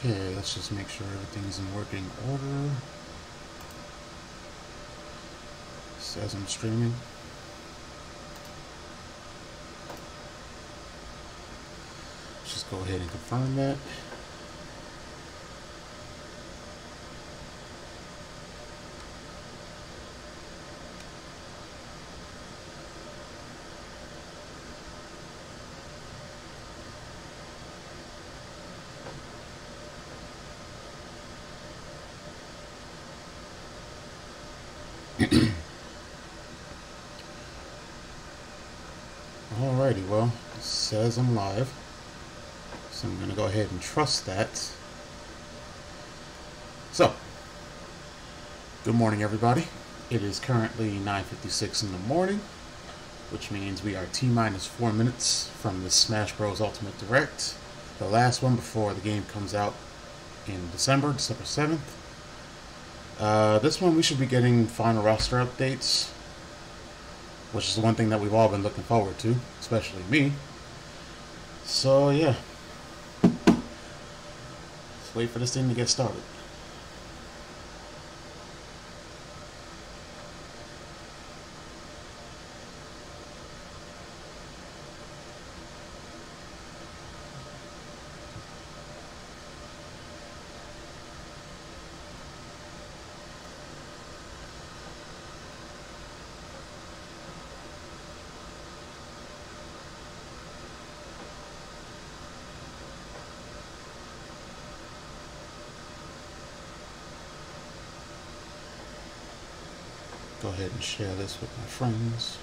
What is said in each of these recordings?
Okay, let's just make sure everything's in working order. Says I'm streaming. Let's just go ahead and confirm that. Alrighty, well, it says I'm live, so I'm going to go ahead and trust that. So, good morning everybody. It is currently 9:56 in the morning, which means we are T-minus 4 minutes from the Smash Bros. Ultimate Direct, the last one before the game comes out in December 7th. This one we should be getting final roster updates, which is the one thing that we've all been looking forward to, especially me. So yeah, let's wait for this thing to get started. Go ahead and share this with my friends.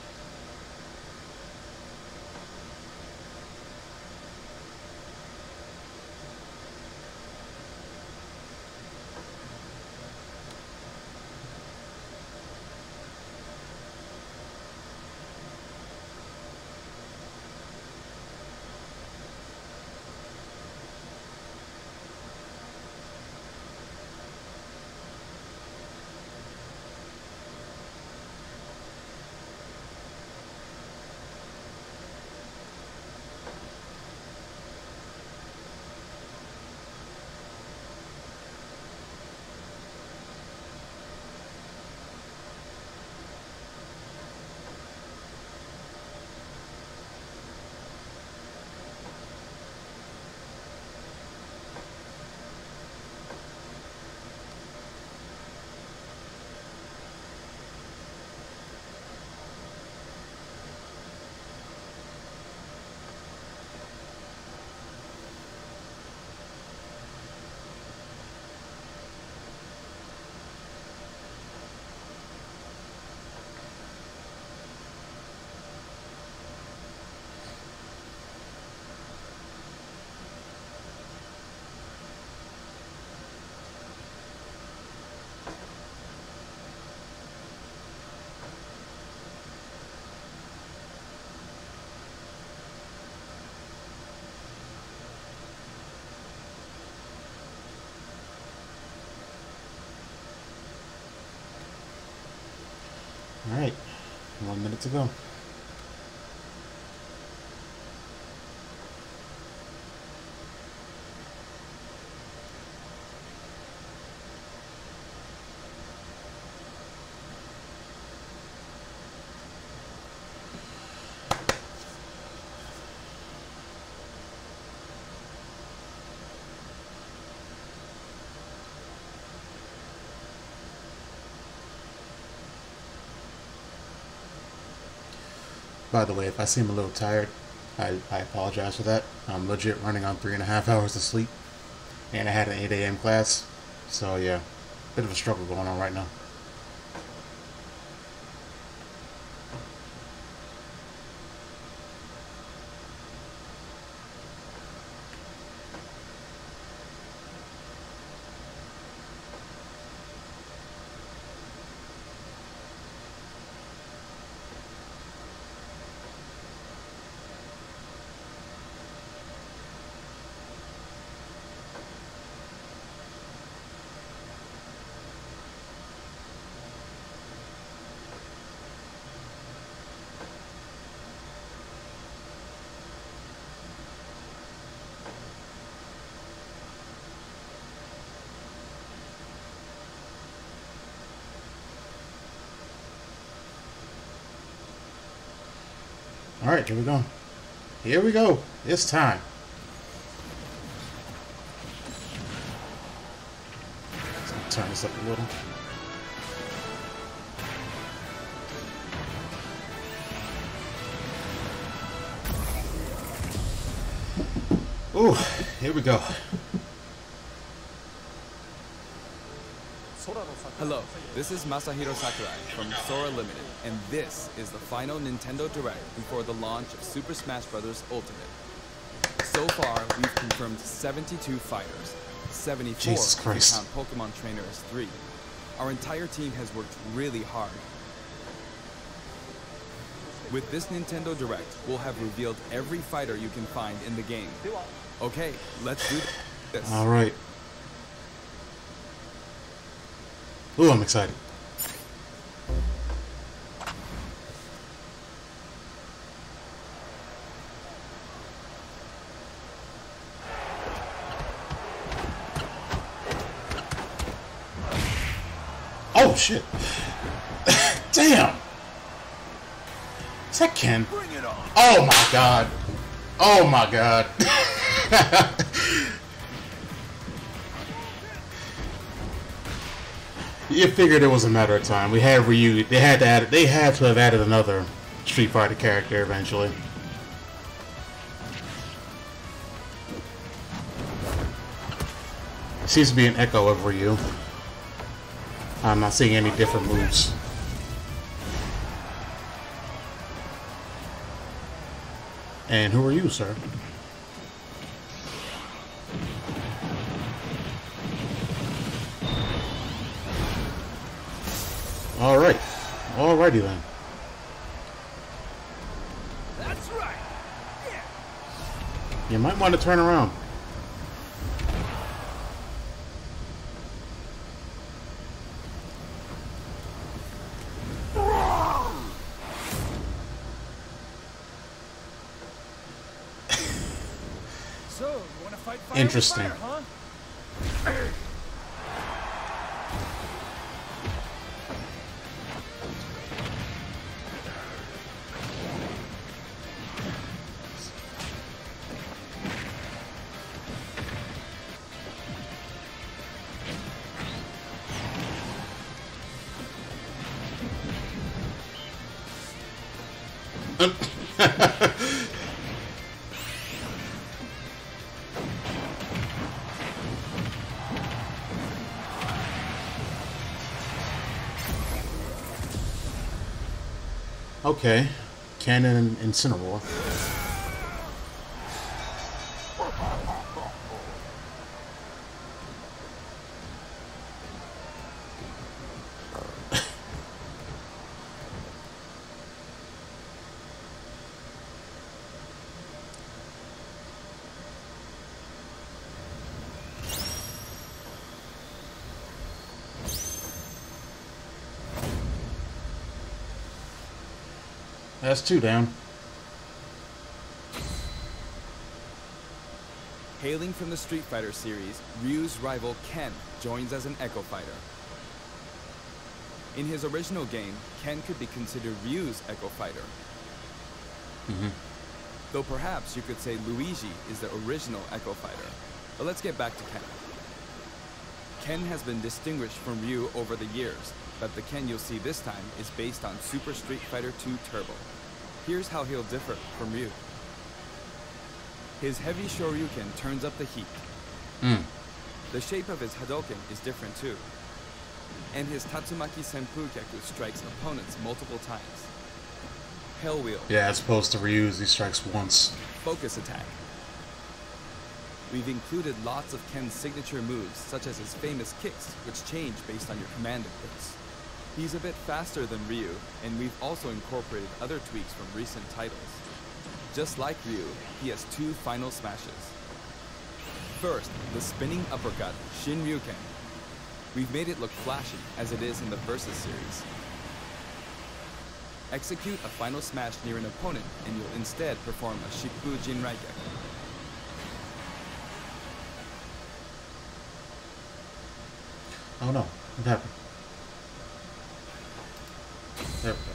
Alright, 1 minute to go. By the way, if I seem a little tired, I apologize for that. I'm legit running on 3.5 hours of sleep, and I had an 8 a.m. class, so yeah, bit of a struggle going on right now. Alright, here we go. Here we go. It's time. Let's turn this up a little. Ooh, here we go. Hello, this is Masahiro Sakurai from Sora Limited, and this is the final Nintendo Direct before the launch of Super Smash Bros. Ultimate. So far, we've confirmed 72 fighters, 74 Jesus if you Christ. count Pokemon Trainer as 3. Our entire team has worked really hard. With this Nintendo Direct, we'll have revealed every fighter you can find in the game. Okay, let's do this. Alright. Ooh, I'm excited. Oh, shit. Damn. Is that Ken? Bring it on. Oh, my God. Oh, my God. You figured it was a matter of time. We had Ryu. They had to add. They had to have added another Street Fighter character eventually. Seems to be an echo of Ryu. I'm not seeing any different moves. And who are you, sir? Alright. Alrighty then. That's right. Yeah. You might want to turn around. So, you want to fight fire Interesting. with fire, huh? Okay. Cannon and Incineroar. That's two down. Hailing from the Street Fighter series, Ryu's rival Ken joins as an Echo Fighter. In his original game, Ken could be considered Ryu's Echo Fighter. Though perhaps you could say Luigi is the original Echo Fighter. But let's get back to Ken. Ken has been distinguished from Ryu over the years, but the Ken you'll see this time is based on Super Street Fighter 2 Turbo. Here's how he'll differ from Ryu. His heavy Shoryuken turns up the heat. The shape of his Hadouken is different too. And his Tatsumaki Senpukyaku strikes opponents multiple times. Hell Wheel. Yeah, as opposed to Ryu's, he strikes once. Focus attack. We've included lots of Ken's signature moves, such as his famous kicks, which change based on your command inputs. He's a bit faster than Ryu, and we've also incorporated other tweaks from recent titles. Just like Ryu, he has two final smashes. First, the spinning uppercut, Shin Ryuken. We've made it look flashy, as it is in the Versus series. Execute a final smash near an opponent, and you'll instead perform a Shippu Jinraigeki. Oh no, what happened? There we go.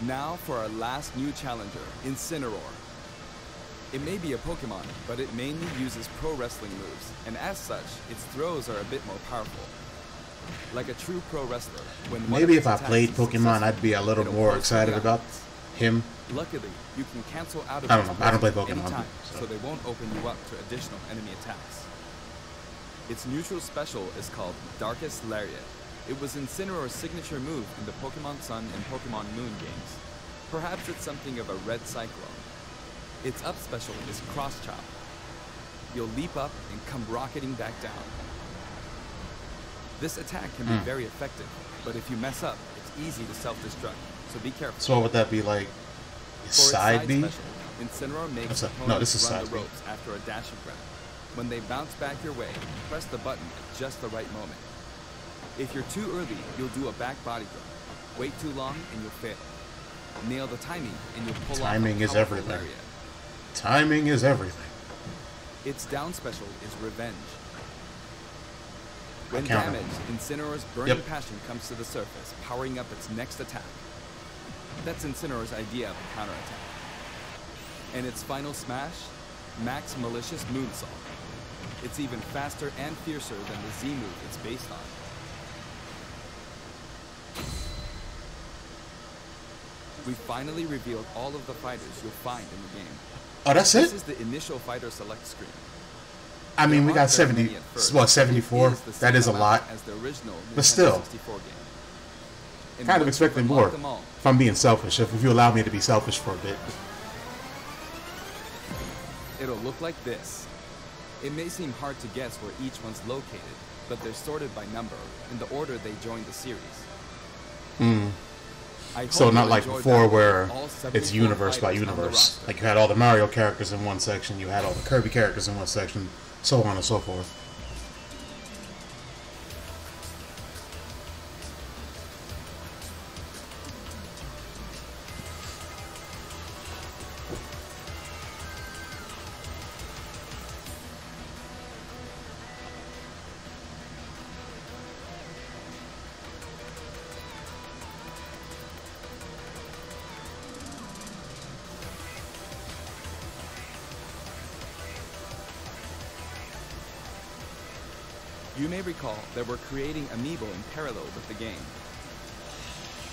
Now for our last new challenger, Incineroar. It may be a Pokemon, but it mainly uses pro wrestling moves, and as such, its throws are a bit more powerful. Like a true pro wrestler, when maybe if I played Pokemon, I'd be a little more excited about him. Luckily, you can cancel out of I don't know. I don't play Pokemon, anytime, so so they won't open you up to additional enemy attacks. Its neutral special is called Darkest Lariat. It was Incineroar's signature move in the Pokemon Sun and Pokemon Moon games. Perhaps it's something of a red cyclone. Its up special is Cross Chop. You'll leap up and come rocketing back down. This attack can be very effective, but if you mess up, it's easy to self-destruct, so be careful. So what would that be like? Side B? Special, Incineroar makes No, this is opponents run side the B. ropes after a dashing grab. When they bounce back your way, press the button at just the right moment. If you're too early, you'll do a back body drop. Wait too long and you'll fail. Nail the timing and you'll pull Timing off a is powerful everything. lariat. Timing is everything. Its down special is Revenge. When counter. damaged, Incineroar's burning passion comes to the surface, powering up its next attack. That's Incineroar's idea of a counterattack. And its final smash, Max Malicious Moonsault. It's even faster and fiercer than the Z move it's based on. We finally revealed all of the fighters you'll find in the game. Oh, that's This it? is the initial fighter select screen. I mean, we There got aren't very 70, many at first, what, but it 74? is the That is a same lot. amount as the original But Nintendo still. 64 game. And Kind of once you've expecting unlocked more. them all, If I'm being selfish, if you allow me to be selfish for a bit. it'll look like this. It may seem hard to guess where each one's located, but they're sorted by number, in the order they joined the series. I So hope not you like enjoyed before that. where All it's 74 universe by fighters on the universe. roster. Like you had all the Mario characters in one section, you had all the Kirby characters in one section, so on and so forth. You may recall that we're creating Amiibo in parallel with the game.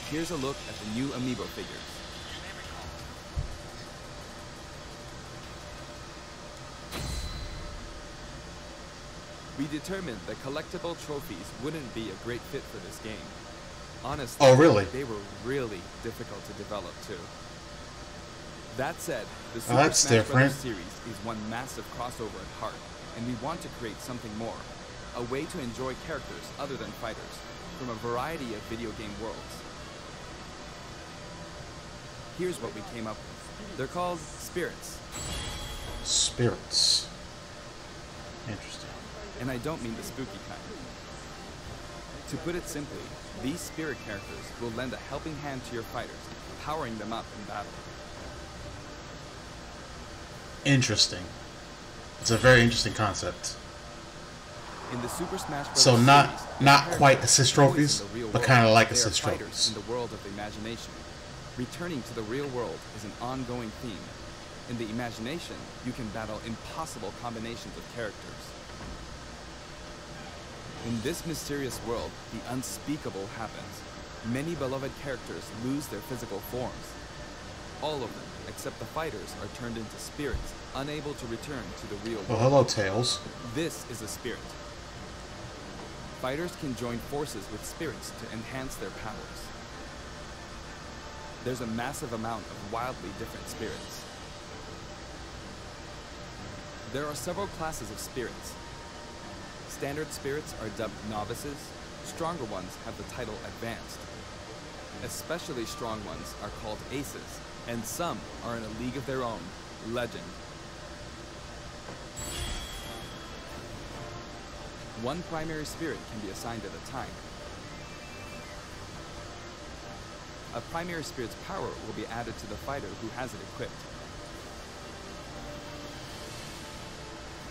Here's a look at the new Amiibo figures. We determined that collectible trophies wouldn't be a great fit for this game. Honestly, Oh, really? they were really difficult to develop too. That said, the Super that's Smash different. Bros. Series is one massive crossover at heart, and we want to create something more. A way to enjoy characters other than fighters, from a variety of video game worlds. Here's what we came up with. They're called Spirits. Spirits. Interesting. And I don't mean the spooky kind. To put it simply, these spirit characters will lend a helping hand to your fighters, powering them up in battle. Interesting. It's a very interesting concept. In the Super Smash Bros. So series, not the quite characters assist are always trophies, in the real but world. kind of like They are assist fighters trophies. in the world of the imagination. Returning to the real world is an ongoing theme. In the imagination, you can battle impossible combinations of characters. In this mysterious world, the unspeakable happens. Many beloved characters lose their physical forms. All of them, except the fighters, are turned into spirits, unable to return to the real Well, world. hello, Tails. This is a spirit. Fighters can join forces with spirits to enhance their powers. There's a massive amount of wildly different spirits. There are several classes of spirits. Standard spirits are dubbed novices. Stronger ones have the title advanced. Especially strong ones are called aces, and some are in a league of their own, legend. One primary spirit can be assigned at a time. A primary spirit's power will be added to the fighter who has it equipped.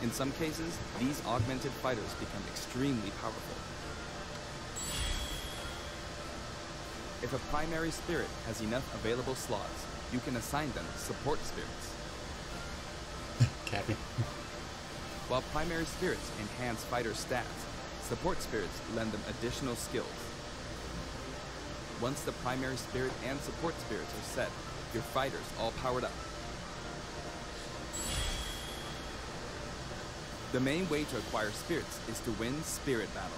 In some cases, these augmented fighters become extremely powerful. If a primary spirit has enough available slots, you can assign them support spirits. Cappy. While primary spirits enhance fighters' stats, support spirits lend them additional skills. Once the primary spirit and support spirits are set, your fighters all powered up. The main way to acquire spirits is to win spirit battles.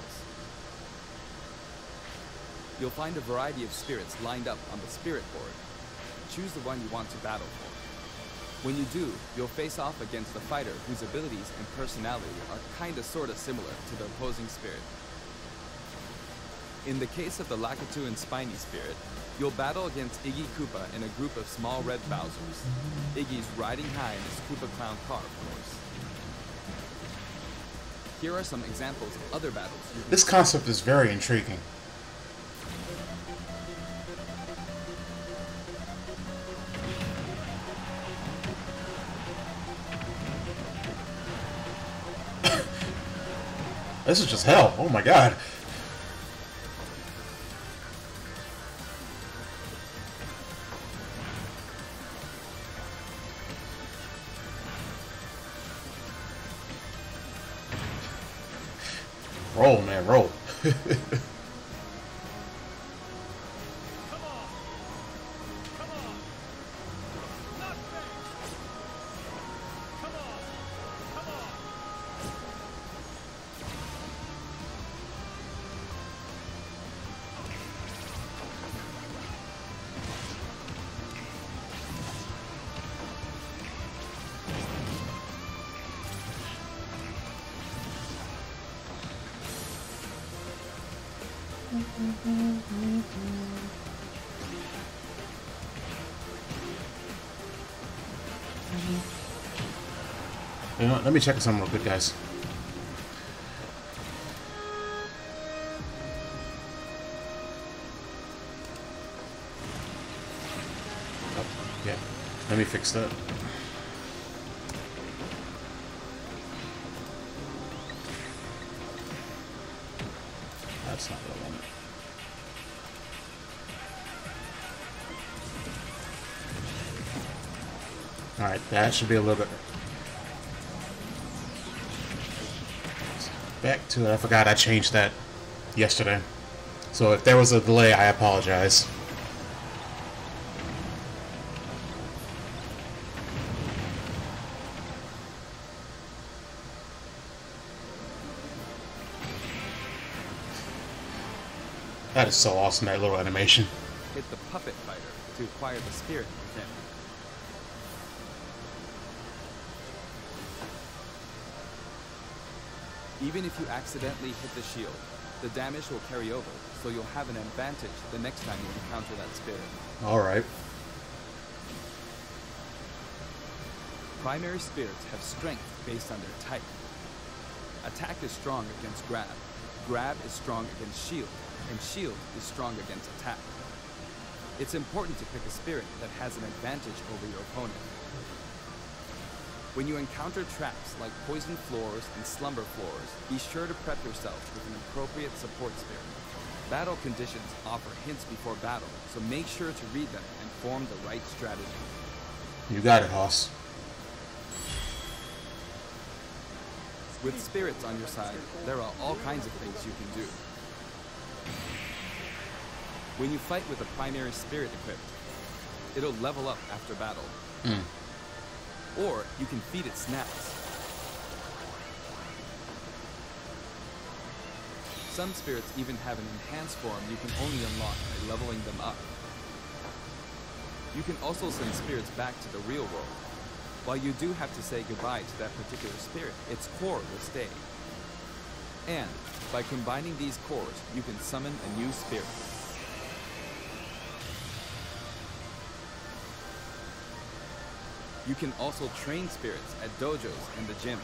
You'll find a variety of spirits lined up on the spirit board. Choose the one you want to battle for. When you do, you'll face off against a fighter whose abilities and personality are kinda sorta similar to the opposing spirit. In the case of the Lakitu and Spiny spirit, you'll battle against Iggy Koopa in a group of small red Bowsers. Iggy's riding high in his Koopa Clown car, of course. Here are some examples of other battles. This concept is very intriguing. This is just hell. Oh my god. Roll, man, roll. Come on. Come on. Not bad. Come on. Come on. You know what, let me check something real quick, guys. Oh, yeah. Let me fix that. That's not what I wanted. Alright, that should be a little bit... Back to it. I forgot I changed that yesterday. So if there was a delay, I apologize. That is so awesome, that little animation. Hit the puppet fighter to acquire the spirit within. Even if you accidentally hit the shield, the damage will carry over, so you'll have an advantage the next time you encounter that spirit. Alright. Primary spirits have strength based on their type. Attack is strong against grab, grab is strong against shield, and shield is strong against attack. It's important to pick a spirit that has an advantage over your opponent. When you encounter traps like poison floors and slumber floors, be sure to prep yourself with an appropriate support spirit. Battle conditions offer hints before battle, so make sure to read them and form the right strategy. You got it, Hoss. With spirits on your side, there are all kinds of things you can do. When you fight with a primary spirit equipped, it'll level up after battle. Or you can feed it snacks. Some spirits even have an enhanced form you can only unlock by leveling them up. You can also send spirits back to the real world. While you do have to say goodbye to that particular spirit, its core will stay. And by combining these cores, you can summon a new spirit. You can also train spirits at dojos and the gym.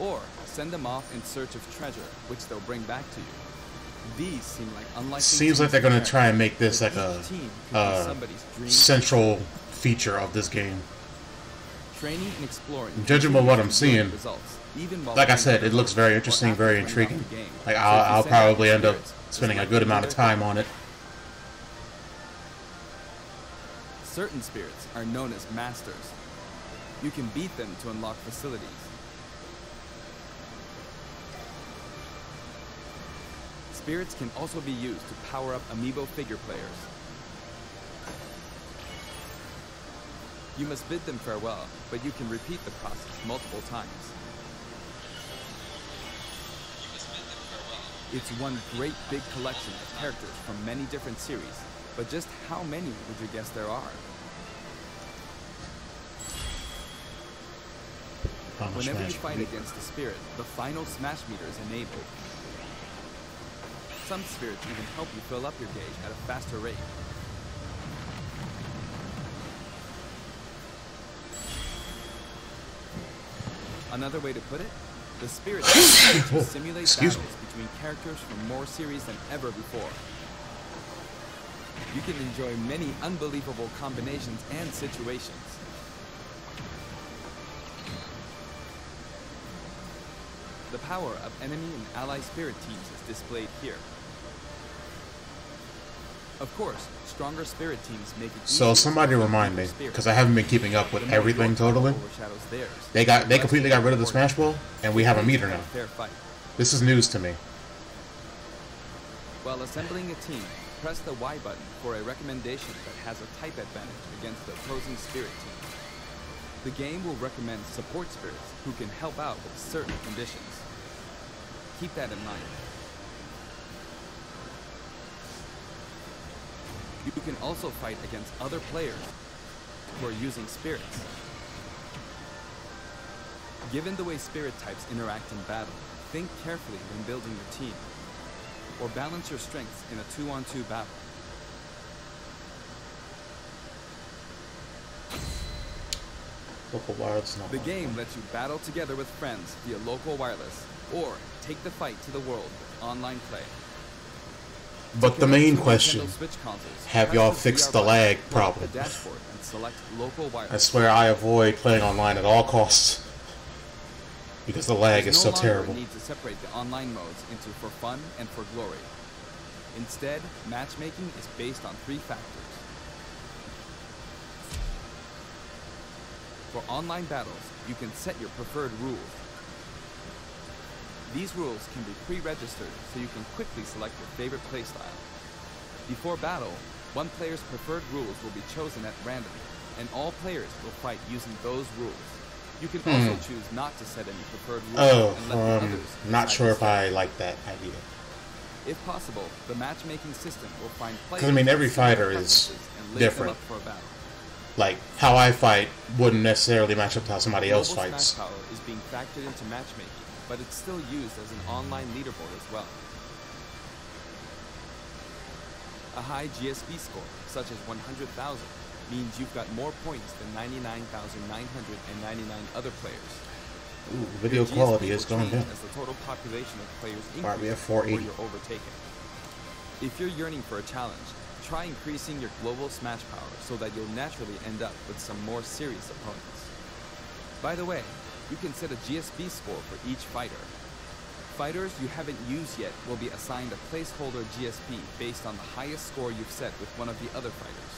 Or send them off in search of treasure, which they'll bring back to you. These seem like unlikely. Seems like they're going to try and make this like a central feature of this game. Training and exploring. Judging by what I'm seeing, results, even while like I said, it looks very interesting, very intriguing. Like I'll probably end up spending a good amount of time on it. Certain spirits are known as masters. You can beat them to unlock facilities. Spirits can also be used to power up amiibo figure players. You must bid them farewell, but you can repeat the process multiple times. It's one great big collection of characters from many different series, but just how many would you guess there are? Whenever you fight against a spirit, the final smash meter is enabled. Some spirits even help you fill up your gauge at a faster rate. Another way to put it, the spirits to simulate battles between characters from more series than ever before. You can enjoy many unbelievable combinations and situations. The power of enemy and ally spirit teams is displayed here. Of course, stronger spirit teams make it so somebody remind me, because I haven't been keeping up with everything totally. They completely got rid of the Smash Ball, and we have a meter now. This is news to me. While assembling a team, press the Y button for a recommendation that has a type advantage against the opposing spirit team. The game will recommend support spirits who can help out with certain conditions. Keep that in mind. You can also fight against other players who are using spirits. Given the way spirit types interact in battle, think carefully when building your team, or balance your strengths in a 2-on-2 battle. Local wireless. The game lets you battle together with friends via local wireless, or take the fight to the world with online play. But the main question, have y'all fixed the lag problem? I swear I avoid playing online at all costs, because the lag is so terrible. Need to separate the online modes into for fun and for glory. Instead, matchmaking is based on 3 factors. For online battles, you can set your preferred rules. These rules can be pre-registered so you can quickly select your favorite playstyle. Before battle, one player's preferred rules will be chosen at random, and all players will fight using those rules. You can also choose not to set any preferred rules and let the others. Not sure if I like that idea. If possible, the matchmaking system will find players. Because I mean, every fighter is different. Like how I fight wouldn't necessarily match up to how somebody else fights. Smash power is being factored into matchmaking, but it's still used as an online leaderboard as well. A high GSP score, such as 100,000, means you've got more points than 99,999 other players. Ooh, video quality is going down. As the total population of players Probably at increases 480. or you're overtaken. If you're yearning for a challenge, try increasing your global smash power so that you'll naturally end up with some more serious opponents. By the way, you can set a GSP score for each fighter. Fighters you haven't used yet will be assigned a placeholder GSP based on the highest score you've set with one of the other fighters.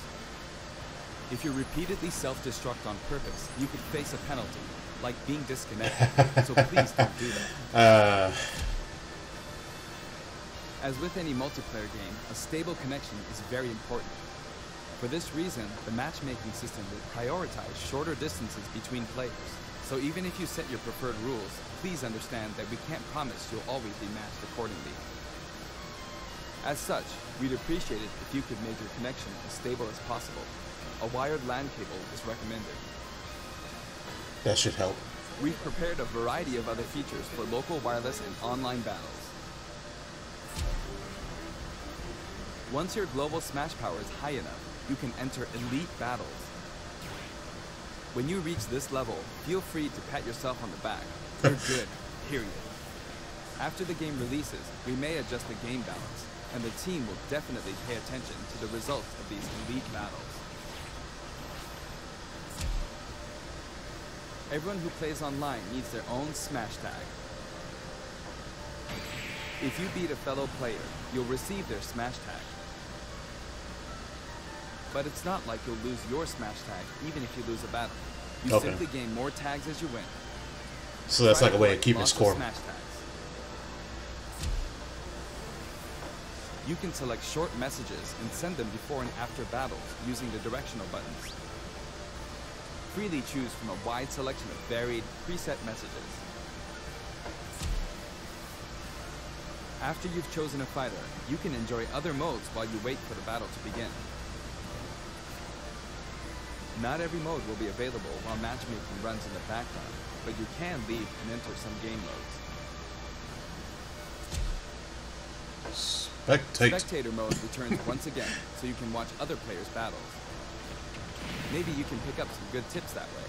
If you repeatedly self-destruct on purpose, you could face a penalty, like being disconnected, so please don't do that. As with any multiplayer game, a stable connection is very important. For this reason, the matchmaking system will prioritize shorter distances between players. So even if you set your preferred rules, please understand that we can't promise you'll always be matched accordingly. As such, we'd appreciate it if you could make your connection as stable as possible. A wired LAN cable is recommended. That should help. We've prepared a variety of other features for local wireless and online battles. Once your global smash power is high enough, you can enter elite battles. When you reach this level, feel free to pat yourself on the back. You're good, period. After the game releases, we may adjust the game balance, and the team will definitely pay attention to the results of these elite battles. Everyone who plays online needs their own smash tag. If you beat a fellow player, you'll receive their smash tag. But it's not like you'll lose your smash tag even if you lose a battle. You simply gain more tags as you win. So that's like a way of keeping score. Smash tags. You can select short messages and send them before and after battles using the directional buttons. Freely choose from a wide selection of varied, preset messages. After you've chosen a fighter, you can enjoy other modes while you wait for the battle to begin. Not every mode will be available while matchmaking runs in the background, but you can leave and enter some game modes. Spectator mode returns once again, so you can watch other players' battles. Maybe you can pick up some good tips that way.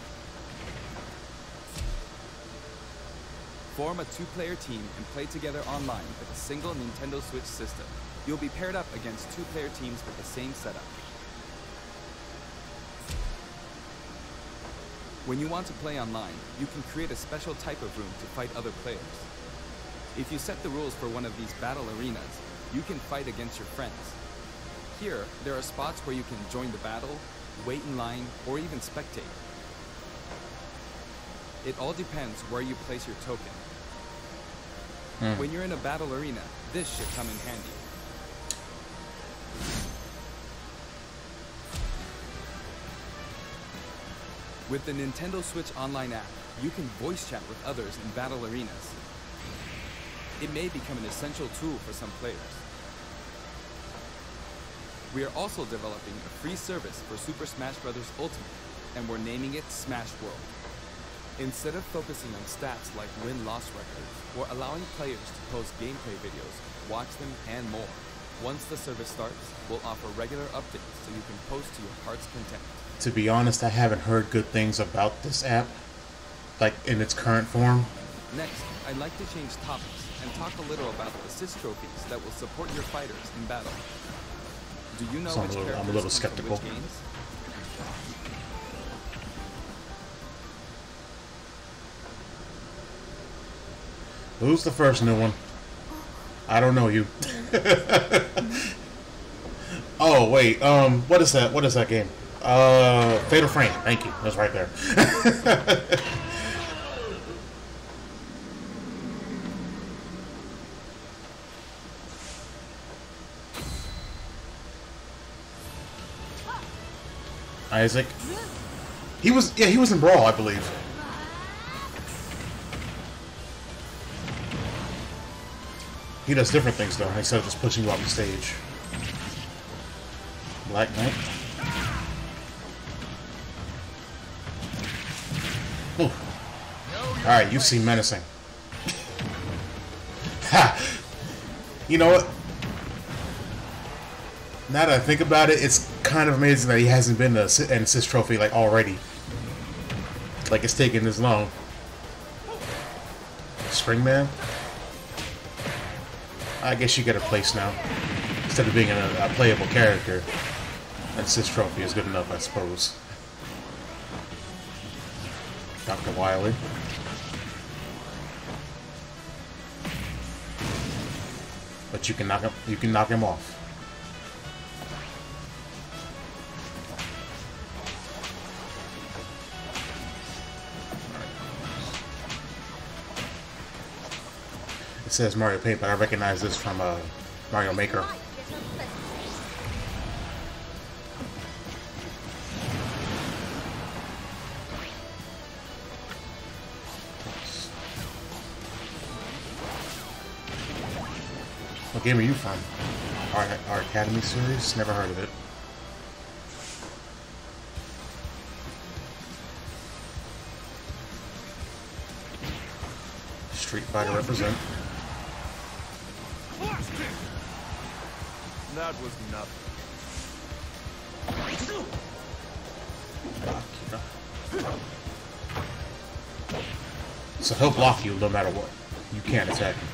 Form a two-player team and play together online with a single Nintendo Switch system. You'll be paired up against two-player teams with the same setup. When you want to play online, you can create a special type of room to fight other players. If you set the rules for one of these battle arenas, you can fight against your friends. Here, there are spots where you can join the battle, wait in line, or even spectate. It all depends where you place your token. When you're in a battle arena, this should come in handy. With the Nintendo Switch Online app, you can voice chat with others in battle arenas. It may become an essential tool for some players. We are also developing a free service for Super Smash Bros. Ultimate, and we're naming it Smash World. Instead of focusing on stats like win-loss records, or allowing players to post gameplay videos, watch them, and more, once the service starts, we'll offer regular updates so you can post to your heart's content. To be honest, I haven't heard good things about this app, like in its current form. Next, I'd like to change topics and talk a little about the assist trophies that will support your fighters in battle. Do you know which characters I'm a little come from skeptical. which games? Who's the first new one? I don't know you. Oh wait, what is that? What is that game? Fatal Frame. Thank you. That's right there. Isaac. He was in Brawl, I believe. He does different things though, instead of just pushing you off the stage. Black Knight. Alright, you seem menacing. Ha! You know what? Now that I think about it, it's kind of amazing that he hasn't been an assist trophy like already. Like it's taken this long. Springman? I guess you get a place now. Instead of being a playable character, an assist trophy is good enough, I suppose. Dr. Wily. But you can knock him off. It says Mario Paint, but I recognize this from Mario Maker. What game are you from? Our Academy series? Never heard of it. Street Fighter represent. That was nothing. So he'll block you no matter what. You can't attack him.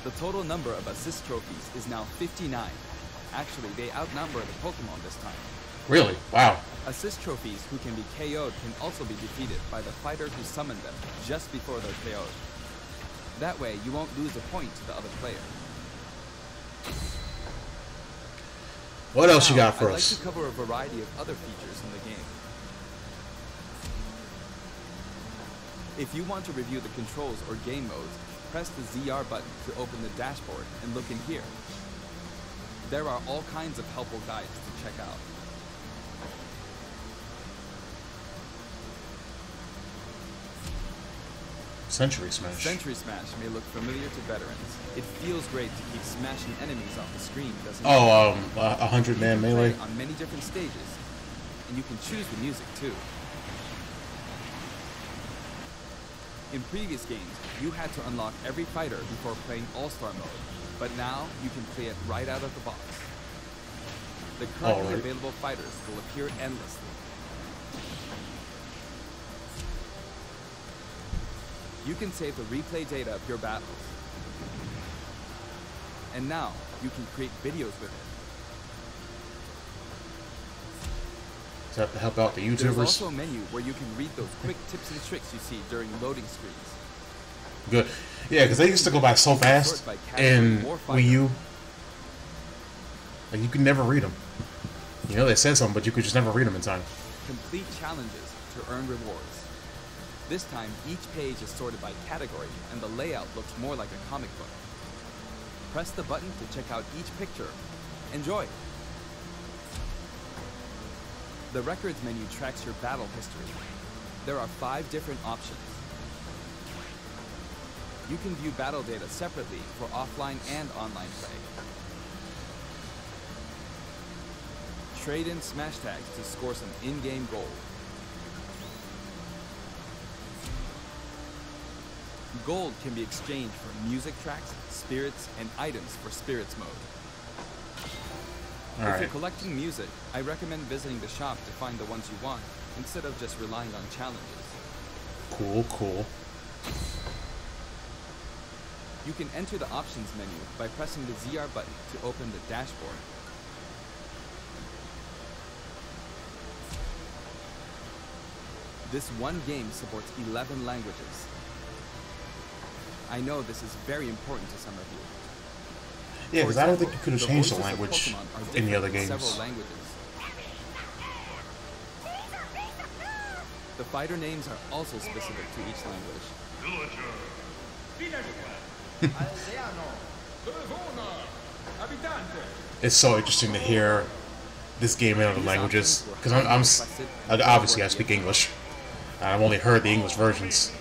The total number of assist trophies is now 59. Actually, they outnumber the Pokemon this time. Really? Wow. Assist trophies who can be KO'd can also be defeated by the fighter who summoned them just before they're KO'd. That way, you won't lose a point to the other player. What else you Now, got for I'd us? like to cover a variety of other features in the game. If you want to review the controls or game modes, press the ZR button to open the dashboard and look in here. There are all kinds of helpful guides to check out. Century Smash. Century Smash may look familiar to veterans. It feels great to keep smashing enemies off the screen, doesn't it? Oh, 100-man melee. Play on many different stages, and you can choose the music too. In previous games, you had to unlock every fighter before playing All-Star mode, but now you can play it right out of the box. The currently available fighters will appear endlessly. You can save the replay data of your battles. And now, you can create videos with it. Does that help out the YouTubers? There's also a menu where you can read those quick tips and tricks you see during loading screens. Good. Yeah, because they used to go by so fast in Wii U. Like, you could never read them. You know, they said something, but you could just never read them in time. Complete challenges to earn rewards. This time, each page is sorted by category, and the layout looks more like a comic book. Press the button to check out each picture. Enjoy! The records menu tracks your battle history. There are 5 different options. You can view battle data separately for offline and online play. Trade in smash tags to score some in-game gold. Gold can be exchanged for music tracks, spirits, and items for spirits mode. If you're collecting music, I recommend visiting the shop to find the ones you want, instead of just relying on challenges. Cool, cool. You can enter the options menu by pressing the ZR button to open the dashboard. This one game supports 11 languages. I know this is very important to some of you. Yeah, because I don't think you could have changed the language in the other games. Several languages. The fighter names are also specific to each language. It's so interesting to hear this game in other languages, because obviously I speak English. I've only heard the English versions.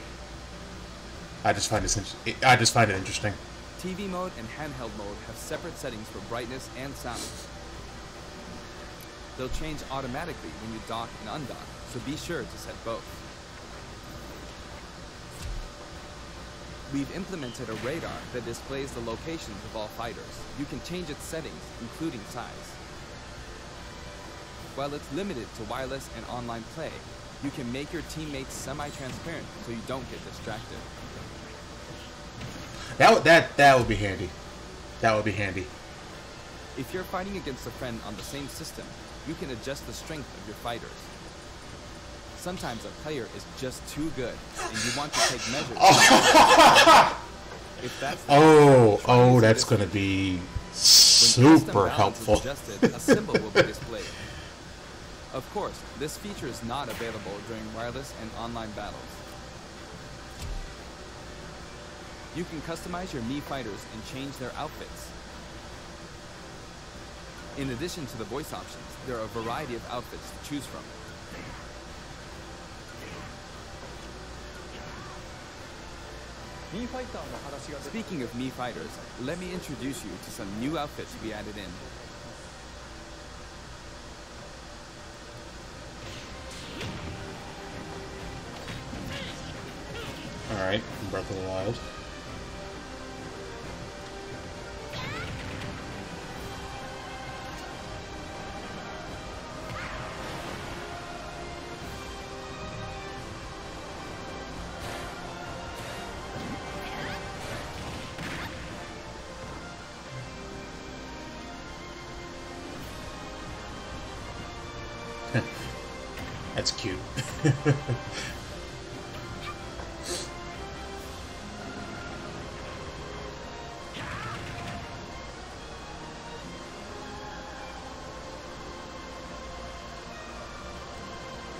I just find it interesting. TV mode and handheld mode have separate settings for brightness and sound. They'll change automatically when you dock and undock, so be sure to set both. We've implemented a radar that displays the locations of all fighters. You can change its settings, including size. While it's limited to wireless and online play, you can make your teammates semi-transparent so you don't get distracted. That would be handy. That would be handy. If you're fighting against a friend on the same system, you can adjust the strength of your fighters. Sometimes a player is just too good, and you want to take measures. If that's that's going to be super helpful. Adjusted, a symbol will be displayed. Of course, this feature is not available during wireless and online battles. You can customize your Mii fighters and change their outfits. In addition to the voice options, there are a variety of outfits to choose from. Speaking of Mii fighters, let me introduce you to some new outfits we added in. Alright, Breath of the Wild. That's cute.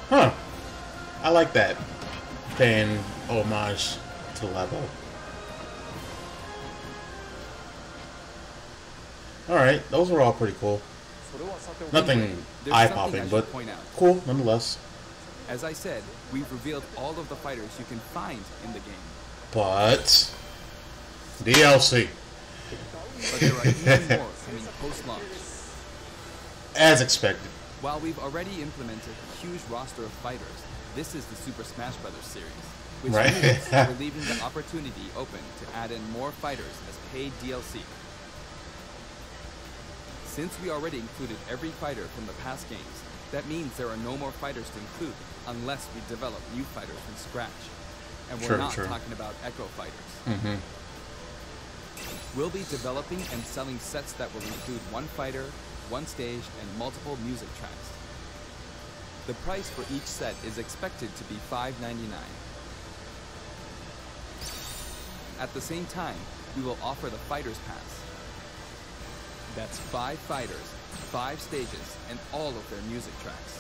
Huh. I like that. Paying homage to level. Alright, those were all pretty cool. Nothing eye-popping, but cool nonetheless. As I said, we've revealed all of the fighters you can find in the game. But DLC. But there are even more coming post-launch. As expected. While we've already implemented a huge roster of fighters, this is the Super Smash Bros. Series, which means we're leaving the opportunity open to add in more fighters as paid DLC. Since we already included every fighter from the past games, that means there are no more fighters to include unless we develop new fighters from scratch. And we're not talking about Echo fighters. We'll be developing and selling sets that will include one fighter, one stage, and multiple music tracks. The price for each set is expected to be $5.99. At the same time, we will offer the Fighters Pass. That's 5 fighters, 5 stages, and all of their music tracks.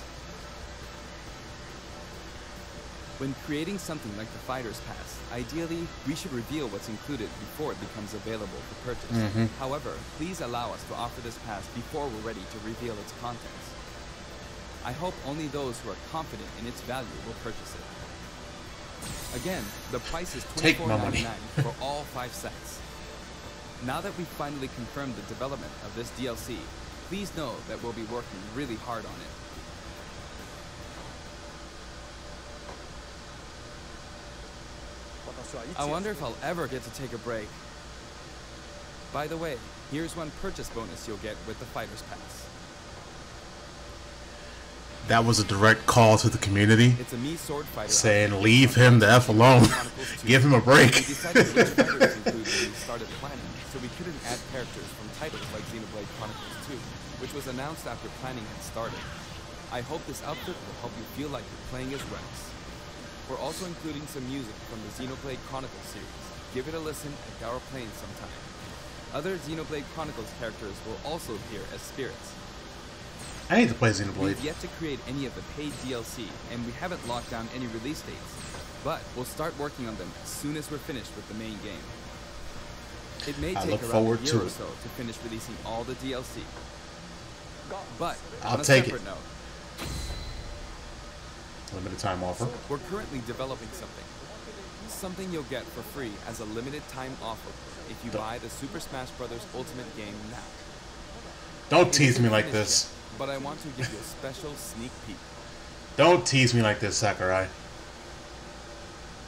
When creating something like the Fighters Pass, ideally, we should reveal what's included before it becomes available for purchase. However, please allow us to offer this pass before we're ready to reveal its contents. I hope only those who are confident in its value will purchase it. Again, the price is $24.99 for all 5 sets. Now that we've finally confirmed the development of this DLC, please know that we'll be working really hard on it. I wonder if I'll ever get to take a break. By the way, here's one purchase bonus you'll get with the Fighters Pass. That was a direct call to the community. It's a Mii sword fighter saying, leave him the F alone. Give him a break. We decided which fighters to include when we started planning, so we couldn't add characters from titles like Xenoblade Chronicles 2, which was announced after planning had started. I hope this outfit will help you feel like you're playing as Rex. We're also including some music from the Xenoblade Chronicles series. Give it a listen at Gower Plains sometime. Other Xenoblade Chronicles characters will also appear as spirits. I need to play Xenoblade. We've yet to create any of the paid DLC, and we haven't locked down any release dates. But we'll start working on them as soon as we're finished with the main game. It may take around a year or so to finish releasing all the DLC. But on a separate note, limited time offer. We're currently developing something. Something you'll get for free as a limited time offer if you buy the Super Smash Bros. Ultimate game now. Don't tease me like this. But I want to give you a special sneak peek. Don't tease me like this, Sakurai.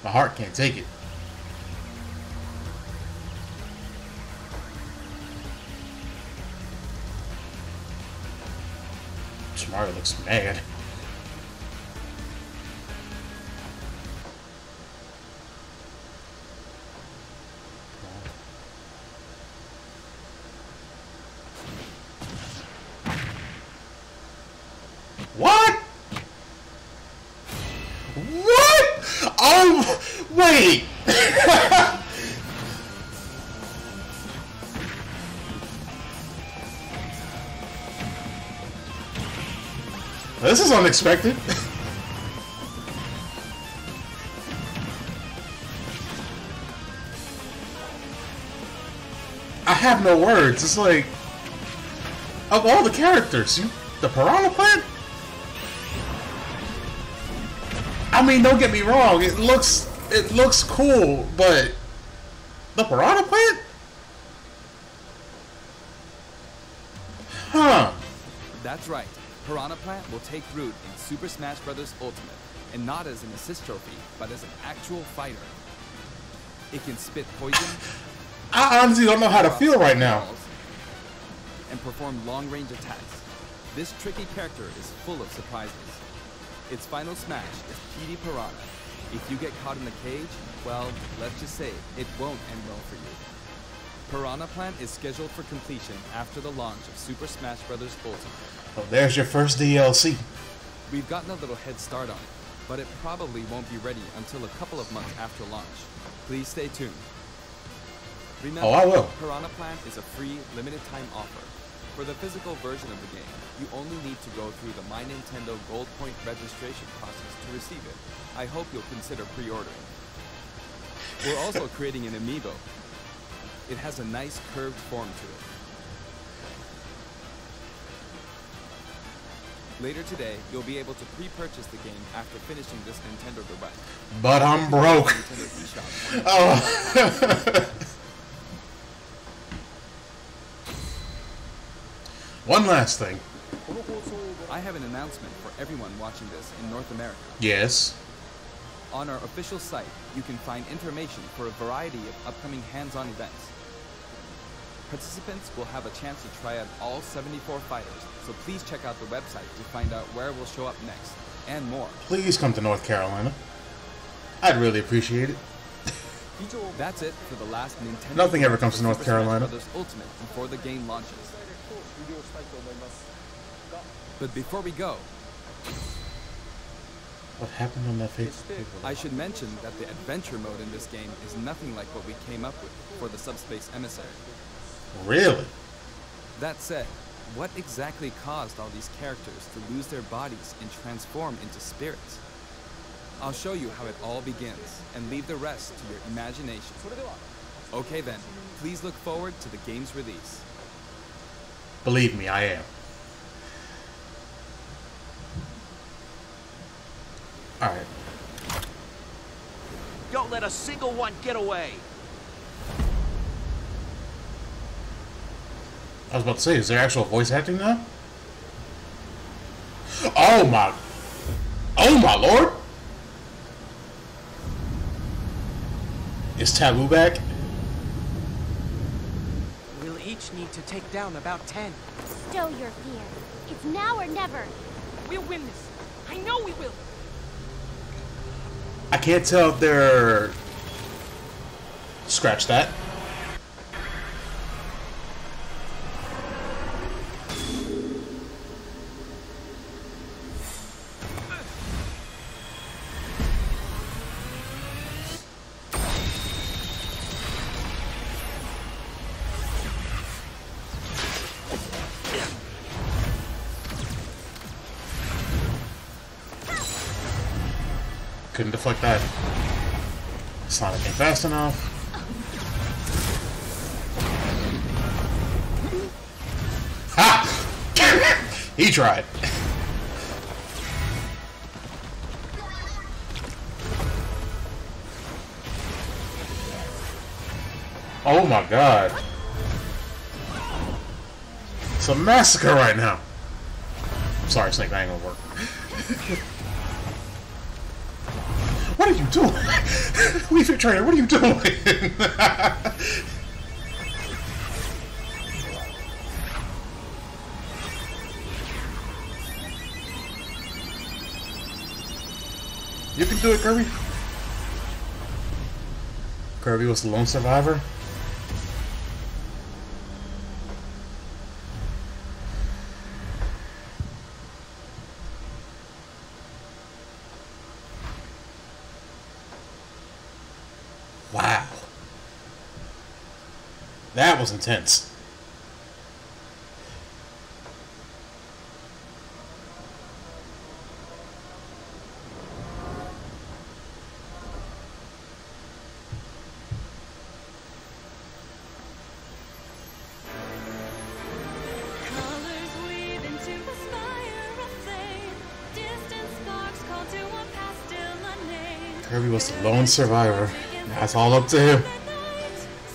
My heart can't take it. Mario looks mad. What? What? Oh, wait. This is unexpected. I have no words. It's like, of all the characters, the Piranha Plant? I mean, don't get me wrong, it looks cool, but the Piranha Plant? Huh. That's right. Piranha Plant will take root in Super Smash Bros. Ultimate, and not as an assist trophy, but as an actual fighter. It can spit poison. I honestly don't know how to feel right now. And perform long-range attacks. This tricky character is full of surprises. Its final smash is PD Piranha. If you get caught in the cage, well, let's just say it won't end well for you. Piranha Plant is scheduled for completion after the launch of Super Smash Bros. Ultimate. Oh, there's your first DLC. We've gotten a little head start on it, but it probably won't be ready until a couple of months after launch. Please stay tuned. Remember, Oh, I will. Piranha Plan is a free, limited-time offer. For the physical version of the game, you only need to go through the My Nintendo Gold Point registration process to receive it. I hope you'll consider pre-ordering. We're also creating an amiibo. It has a nice curved form to it. Later today, you'll be able to pre-purchase the game after finishing this Nintendo Direct. But I'm broke. Nintendo eShop. Oh. One last thing. I have an announcement for everyone watching this in North America. Yes. On our official site, you can find information for a variety of upcoming hands-on events. Participants will have a chance to try out all 74 fighters, so please check out the website to find out where we'll show up next, and more. Please come to North Carolina. I'd really appreciate it. That's it for the last Nintendo. Nothing ever comes to North Super Smash Carolina. Bros. Ultimate before the game launches. But before we go, What happened on that face? I should mention that the adventure mode in this game is nothing like what we came up with for the Subspace Emissary. Really? That said, what exactly caused all these characters to lose their bodies and transform into spirits? I'll show you how it all begins, and leave the rest to your imagination. Okay then, please look forward to the game's release. Believe me, I am. Alright. Don't let a single one get away. I was about to say, is there actual voice acting now? Oh my lord! Is Taboo back? We'll each need to take down about 10. Stow your fear. It's now or never. We'll win this. I know we will. I can't tell if they're... Scratch that. Couldn't deflect that. Sonic ain't fast enough. Ha! He tried. Oh my god. It's a massacre right now. Sorry, Snake, that ain't gonna work. What are you doing? Leave your trainer, what are you doing? You can do it, Kirby. Kirby was the lone survivor. Wow. That was intense. Colors weave into a spire of flame. Distant sparks call to a past still unnamed. Kirby was the lone survivor. That's all up to him.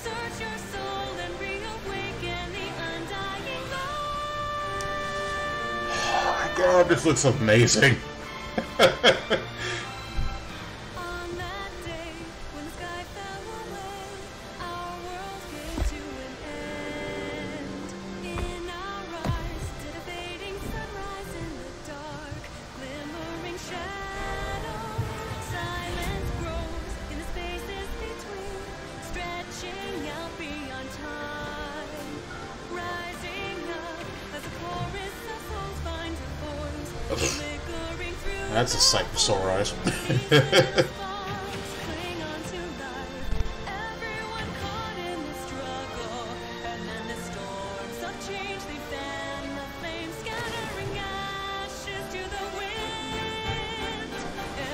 Search your soul and reawaken the undying light. Oh my god, this looks amazing. On that day, when the sky fell away, our world came to an end. In our eyes, did a fading sunrise in the dark, glimmering shadows. Silence grows in the spaces between, stretching out beyond time. Rising up as a chorus of souls finds a voice, flickering That's a sight for sore eyes. Cling on to life. Everyone caught in the struggle, and then the storms of change they fan the flames, scattering ashes to the wind.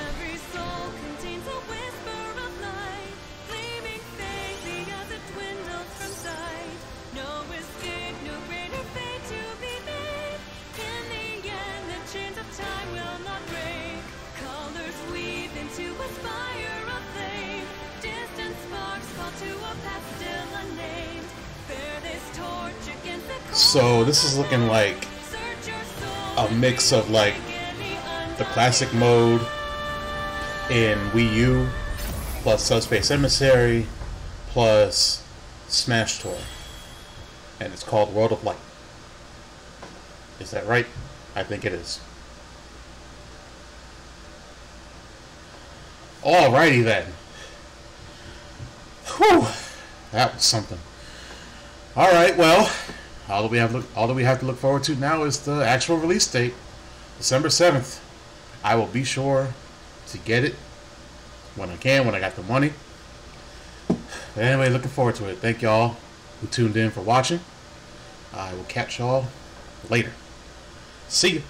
Every soul contains a whisper of light, gleaming faintly as it dwindles from sight. No escape, no greater fate to be made. In the end, the chains of time will not break. Colors weave into a spire of flame. Distant sparks fall to a path still unnamed. Bear this torch against the cold. So this is looking like Search your soul a mix of like any the classic mode in Wii U plus Subspace Emissary plus Smash Tour, and it's called World of Light. Is that right? I think it is. Alrighty then. Whew, that was something. All right, well, all that we have to look forward to now is the actual release date, December 7th. I will be sure to get it when I can, when I got the money. But anyway, looking forward to it. Thank y'all who tuned in for watching. I will catch y'all later. See you.